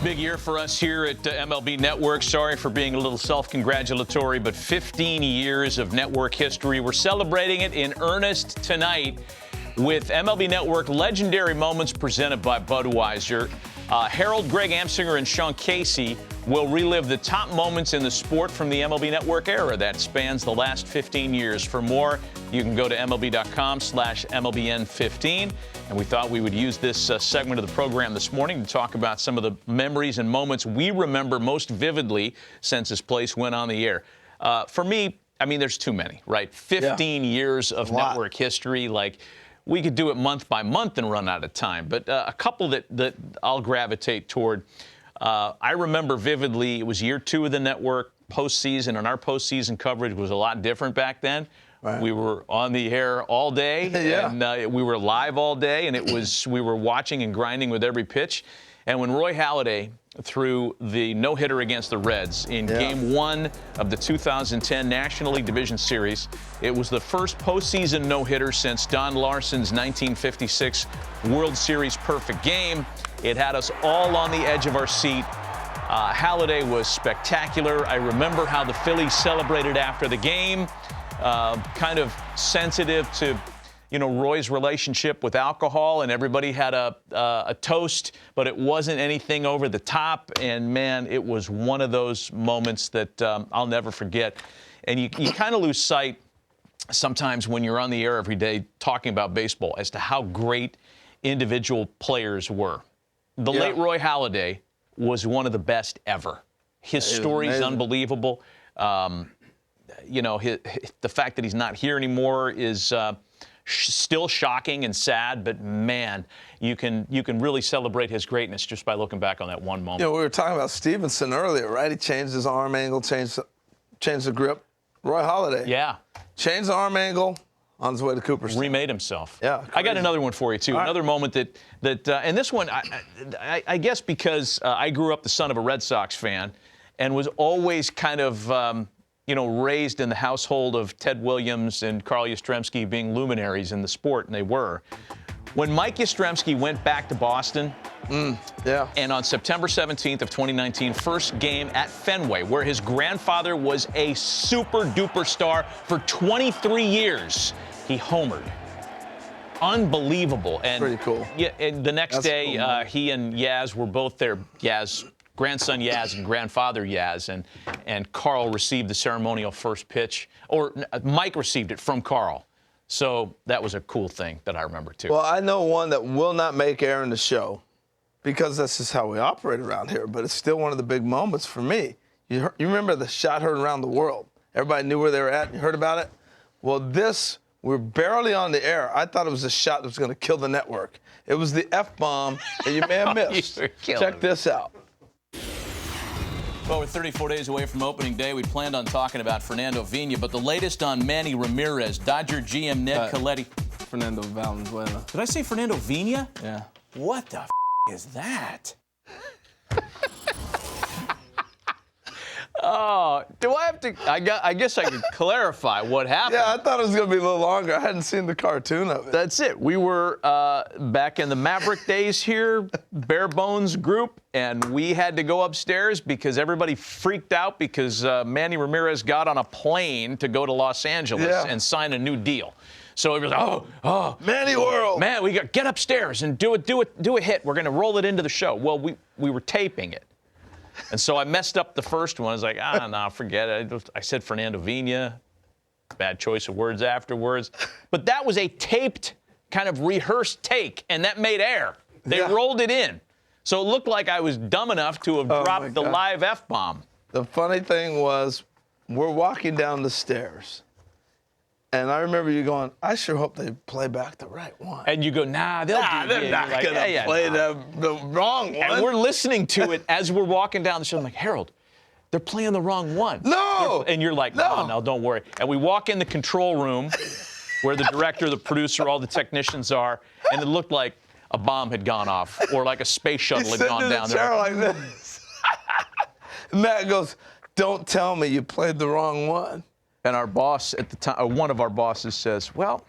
Big year for us here at MLB Network. Sorry for being a little self-congratulatory, but 15 years of network history. We're celebrating it in earnest tonight with MLB Network Legendary Moments presented by Budweiser. Harold, Greg Amsinger, and Sean Casey will relive the top moments in the sport from the MLB Network era that spans the last 15 years. For more, you can go to MLB.com/MLBN15. And we thought we would use this segment of the program this morning to talk about some of the memories and moments we remember most vividly since this place went on the air. For me, I mean, there's too many, right? 15 years of network history. Like, we could do it month by month and run out of time. But a couple that I'll gravitate toward. I remember vividly, it was year 2 of the network, postseason, and our postseason coverage was a lot different back then. Right. We were on the air all day, and we were live all day, and we were watching and grinding with every pitch. And when Roy Halladay threw the no-hitter against the Reds in Game 1 of the 2010 National League Division Series, it was the first postseason no-hitter since Don Larson's 1956 World Series perfect game. It had us all on the edge of our seat. Halladay was spectacular. I remember how the Phillies celebrated after the game. Kind of sensitive to, Roy's relationship with alcohol, and everybody had a toast, but it wasn't anything over the top. And, man, it was one of those moments that I'll never forget. And you kind of lose sight sometimes when you're on the air every day talking about baseball as to how great individual players were. The late Roy Halladay was one of the best ever. His story's unbelievable. The fact that he's not here anymore is still shocking and sad, but man, you can really celebrate his greatness just by looking back on that one moment. We were talking about Stevenson earlier, right? He changed his arm angle, changed the grip. Roy Halladay. Changed the arm angle on his way to Cooperstown. Remade himself. Yeah. Crazy. I got another one for you, too. Another moment that and this one, I guess because I grew up the son of a Red Sox fan and was always kind of, raised in the household of Ted Williams and Carl Yastrzemski being luminaries in the sport, and they were. When Mike Yastrzemski went back to Boston, and on September 17th of 2019, first game at Fenway, where his grandfather was a super-duper star for 23 years, he homered. Unbelievable. And pretty cool. Yeah, and the next day, cool, he and Yaz were both there. Yaz, grandson Yaz and grandfather Yaz, and Carl received the ceremonial first pitch, or Mike received it from Carl. So that was a cool thing that I remember, too. Well, I know one that will not make air in the show because this is how we operate around here, but it's still one of the big moments for me. You remember the shot heard around the world. Everybody knew where they were at. You heard about it? Well, we're barely on the air. I thought it was a shot that was going to kill the network. It was the F-bomb that you may have missed. Check this out. Well, we're 34 days away from opening day. We planned on talking about Fernando Vina, but the latest on Manny Ramirez, Dodger GM Ned Colletti. Fernando Valenzuela. Did I say Fernando Vina? Yeah. What the is that? Oh, do I have to? I guess I could clarify what happened. Yeah, I thought it was going to be a little longer. I hadn't seen the cartoon of it. That's it. We were back in the Maverick days here, bare bones group, and we had to go upstairs because everybody freaked out because Manny Ramirez got on a plane to go to Los Angeles and sign a new deal. So it was, oh, Manny World. Man, we got get upstairs and do a hit. We're going to roll it into the show. Well, we were taping it. And so I messed up the first one. I was like, no, forget it. I said Fernando Vina. Bad choice of words afterwards. But that was a taped, kind of rehearsed take, and that made air. They rolled it in. So it looked like I was dumb enough to have dropped the live F-bomb. The funny thing was, we're walking down the stairs. And I remember you going, I sure hope they play back the right one. And you go, they're not going to play the wrong one. And we're listening to it as we're walking down the show. I'm like, Harold, they're playing the wrong one. No! And you're like, no, don't worry. And we walk in the control room where the director, the producer, all the technicians are, and it looked like a bomb had gone off or like a space shuttle had gone down there. Like this. Matt goes, don't tell me you played the wrong one. And our boss at the time, one of our bosses says, well,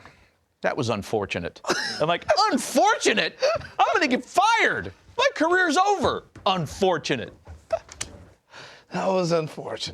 that was unfortunate. I'm like, unfortunate? I'm going to get fired. My career's over. Unfortunate. That was unfortunate.